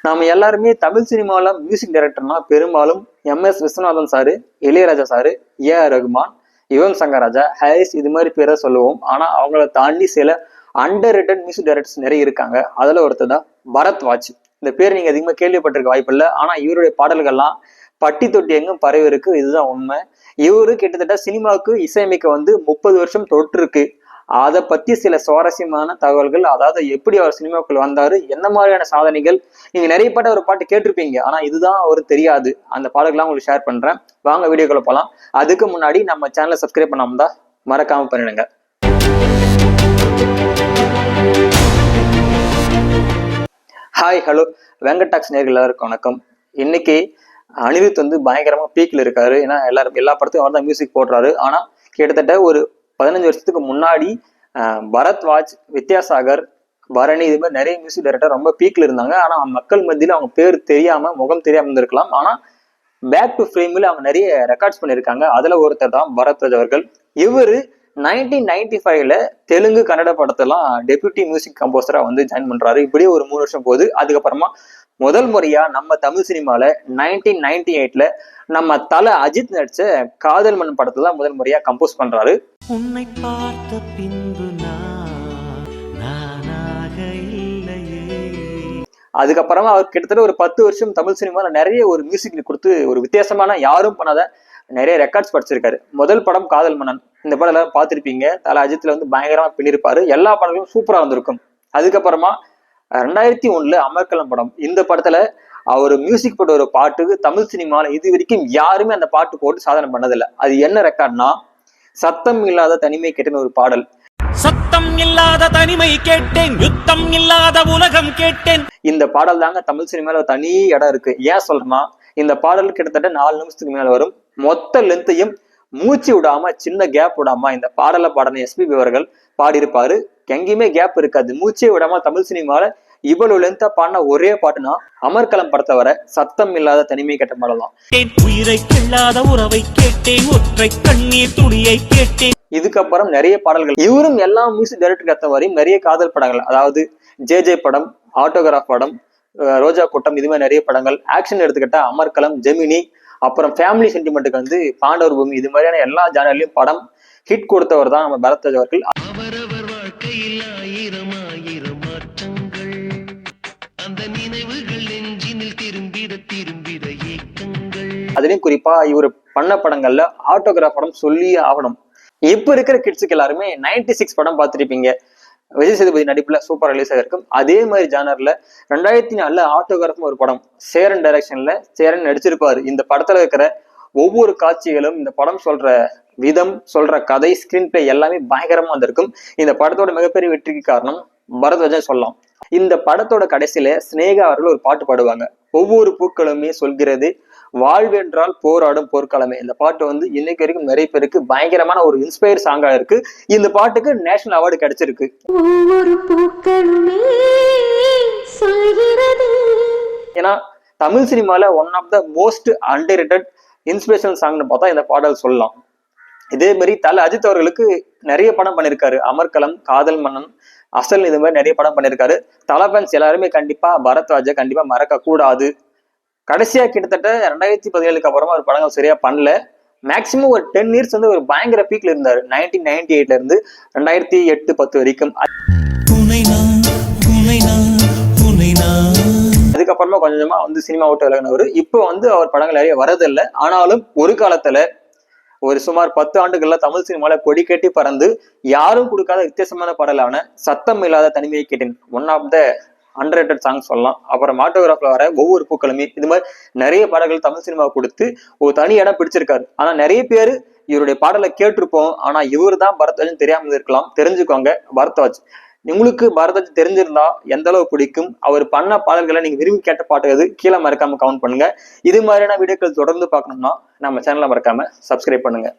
நாம எல்லாருமே தமிழ் சினிமாவில் மியூசிக் டைரக்டர்னா பெரும்பாலும் MS Viswanathan sir, Ilaiyaraaja sir, AR Rahman, Yuvan Shankar Raja, Harris இது மாதிரி பேரை சொல்லுவோம். ஆனா அவங்கள தாண்டி சில அண்டர் ரேட்டட் மியூசிக் டைரக்டர்ஸ் நிறைய இருக்காங்க. அதுல ஒருத்தர் தான் பரத்வாஜ். இந்த பேர் நீங்க அதிகமா கேள்விப்பட்டிருக்க வாய்ப்பு இல்லை. ஆனா இவருடைய பாடல்கள்லாம் பட்டி தொட்டி எங்கும் பரவி இருக்கு. இதுதான் உண்மை. இவரு கிட்டத்தட்ட சினிமாவுக்கு இசையமைக்க 30 வருஷம் தொற்று இருக்கு. அதை பத்தி சில சுவாரஸ்யமான தகவல்கள், அதாவது எப்படி அவர் சினிமாவுக்குள்ள வந்தாரு, என்ன மாதிரியான சாதனைகள், நீங்க நிறைய பாட்டு ஒரு பாட்டு கேட்டிருப்பீங்க. ஆனா இதுதான் அவருக்கு தெரியாது. அந்த பாடல்கள்லாம் உங்களுக்கு ஷேர் பண்றேன். வாங்க வீடியோக்குள்ள போலாம். அதுக்கு முன்னாடி நம்ம சேனலை சப்ஸ்கிரைப் பண்ணாம தான் மறக்காம பண்ணிடுங்க. ஹாய், ஹலோ, வெங்கடாக்ஸ் நேயர்கள் எல்லாருக்கும் வணக்கம். இன்னைக்கு அனிருத் பயங்கரமா பீக்ல இருக்காரு. ஏன்னா எல்லா படத்தையும் அவர் தான் மியூசிக் போடுறாரு. ஆனா கிட்டத்தட்ட ஒரு 15 வருஷத்துக்கு முன்னாடி பரத்வாஜ், வித்யாசாகர், பரணி இது மாதிரி நிறைய மியூசிக் டைரக்டர் ரொம்ப பீக்ல இருந்தாங்க. ஆனா மக்கள் மத்தியில அவங்க பேர் தெரியாம, முகம் தெரியாம இருந்திருக்கலாம். ஆனா பேக் டு ஃப்ரேம்ல அவங்க நிறைய ரெக்கார்ட்ஸ் பண்ணியிருக்காங்க. அதுல ஒருத்தர் தான் பரத்வாஜ் அவர்கள். இவரு 1995ல தெலுங்கு, கன்னட படத்தெல்லாம் டெபியூட்டி மியூசிக் கம்போசரா ஜாயின் பண்றாரு. இப்படியே ஒரு 3 வருஷம் போகுது. அதுக்கப்புறமா முதல் முறையா நம்ம தமிழ் சினிமால 1998ல நம்ம தல அஜித் நடிச்ச காதல் மன்னன் படத்துல தான் முதல் முறையா கம்போஸ் பண்றாரு. உன்னை பார்த்த பின்பு அதுக்கப்புறமா அவர் கிட்டத்தட்ட ஒரு 10 வருஷம் தமிழ் சினிமால நிறைய ஒரு மியூசிக் கொடுத்து ஒரு வித்தியாசமான யாரும் பண்ணாத நிறைய ரெக்கார்ட்ஸ் படிச்சிருக்காரு. முதல் படம் காதல் மன்னன். இந்த படம் எல்லாரும் பார்த்திருப்பீங்க. தல அஜித்ல பயங்கரமா பின்னிருப்பாரு. எல்லா படங்களும் சூப்பரா வந்திருக்கும். அதுக்கப்புறமா 2001ல அமர்கலம் படம். இந்த படத்துல அவர் மியூசிக் போட்ட ஒரு பாட்டுக்கு தமிழ் சினிமால இது வரைக்கும் யாருமே அந்த பாட்டு போட்டு சாதனை பண்ணதில்லை. அது என்ன ரெக்கார்ட்னா, சத்தம் இல்லாத தனிமை கேட்டேன்னு ஒரு பாடல். சத்தம் இல்லாத தனிமை கேட்டேன், யுத்தம் இல்லாத உலகம் கேட்டேன். இந்த பாடல் தாங்க தமிழ் சினிமால தனி இடம் இருக்கு. ஏன் சொல்றேன்னா, இந்த பாடல் கிட்டத்தட்ட 4 நிமிஷத்துக்கு மேல வரும். மொத்த லென்த்தையும் மூச்சு விடாம, சின்ன கேப் விடாம இந்த பாடலை பாடின SPB அவர்கள் பாடியிருப்பாரு. எங்கேயுமே கேப் இருக்காது. மூச்சே விடாம தமிழ் சினிமால இவ்வளவு லென்த்தா பாடின ஒரே பாட்டுனா அமர்கலம் படத்தை வர சத்தம் இல்லாத தனிமை கேட்ட பாடலாம். உயிரை கிள்ளாத உறவை கேட்டேன், ஒற்றை கண்ணீர் துளியை கேட்டேன். இதுக்கப்புறம் நிறைய பாடல்கள். இவரும் எல்லா மியூசிக் டைரக்டருக்கு ஏற்ற மாதிரி நிறைய காதல் படங்கள், அதாவது JJ படம், ஆட்டோகிராஃப் படம், ரோஜா கூட்டம், இது மாதிரி நிறைய படங்கள். ஆக்ஷன் எடுத்துக்கிட்டா அமர்கலம், ஜெமினி, அப்புறம் ஃபேமிலி சென்டிமெண்ட்டுக்கு பாண்டவர் பூமி, இது மாதிரியான எல்லா ஜானர்லயும் படம் ஹிட் கொடுத்தவர் தான் நம்ம பரத்வாஜ் அவர்கள். அதுலயும் குறிப்பா இவர் பண்ண படங்கள்ல ஆட்டோகிராஃப் படம் சொல்லியே ஆகணும். இப்ப இருக்கிற கிட்ஸுக்கு எல்லாருமே 96 படம் பார்த்திருப்பீங்க. விஜய் சேதுபதி நடிப்புல சூப்பர் ரிலீஸ் ஆகிருக்கும். அதே மாதிரி ஜானர்ல 2004ல ஆட்டோகிராஃப் ஒரு படம் சேரன் டைரக்ஷன்ல சேரன் நடிச்சிருப்பாரு. இந்த படத்துல இருக்கிற ஒவ்வொரு காட்சிகளும், இந்த படம் சொல்ற விதம், சொல்ற கதை, ஸ்கிரீன் பிளே எல்லாமே பயங்கரமா வந்திருக்கும். இந்த படத்தோட மிகப்பெரிய வெற்றிக்கு காரணம் பரத்வாஜ் சொல்லலாம். இந்த படத்தோட கடைசியில ஸ்னேகா அவர்கள் ஒரு பாட்டு பாடுவாங்க. ஒவ்வொரு பூக்களுமே சொல்கிறது வாழ்வென்றால் போராடும் போர்க்காலமே. இந்த பாட்டு இன்னைக்கு வரைக்கும் நிறைய பேருக்கு பயங்கரமான ஒரு இன்ஸ்பயர் சாங்கா இருக்கு. இந்த பாட்டுக்கு நேஷனல் அவார்டு கிடைச்சிருக்கு. ஏன்னா தமிழ் சினிமால one of the most underrated inspirational சாங்னு பார்த்தா இந்த பாடல் சொல்லலாம். இதே மாதிரி தல அஜித் அவர்களுக்கு நிறைய படம் பண்ணியிருக்காரு. அமர்கலம், காதல் மன்னன், அசல், இது மாதிரி நிறைய படம் பண்ணியிருக்காரு. தல ஃபேன்ஸ் எல்லாருமே கண்டிப்பா பரத்வாஜை கண்டிப்பா மறக்க கூடாது. கடைசியா கிட்டத்தட்ட 2017க்கு அப்புறமா ஒரு படங்கள் சரியா பண்ணல. மேக்சிமம் ஒரு 10 இயர்ஸ் ஒரு பயங்கர பீக்ல இருந்தாரு. 1998ல இருந்து 2008-10 வரைக்கும். அதுக்கப்புறமா கொஞ்சமா சினிமா விட்டு விலகினவர். இப்போ அவர் படங்கள் நிறைய வரதில்லை. ஆனாலும் ஒரு காலத்துல ஒரு சுமார் 10 ஆண்டுகள்ல தமிழ் சினிமால கொடி கட்டி பறந்து யாரும் கொடுக்காத வித்தியாசமான பாடலான சத்தம் இல்லாத தனிமையை கேட்டேன் one of the underrated song சொல்லலாம். அப்புறம் ஆட்டோகிராஃப்ல வர ஒவ்வொரு பூக்களுமே, இது மாதிரி நிறைய பாடல்கள் தமிழ் சினிமா கொடுத்து ஒரு தனி இடம் பிடிச்சிருக்காரு. ஆனா நிறைய பேர் இவருடைய பாடலை கேட்டிருப்போம். ஆனா இவரு தான் பரத்வாஜ் தெரியாம இருக்கலாம். தெரிஞ்சுக்கோங்க பரத்வாஜ். உங்களுக்கு பரத்வாஜ் தெரிஞ்சிருந்தா எந்த அளவு பிடிக்கும், அவர் பண்ண பாடல்களை நீங்க விரும்பி கேட்ட பாட்டு கீழே மறக்காம கவுண்ட் பண்ணுங்க. இது மாதிரியான வீடியோக்கள் தொடர்ந்து பார்க்கணும்னா நம்ம சேனலை மறக்காம சப்ஸ்கிரைப் பண்ணுங்க.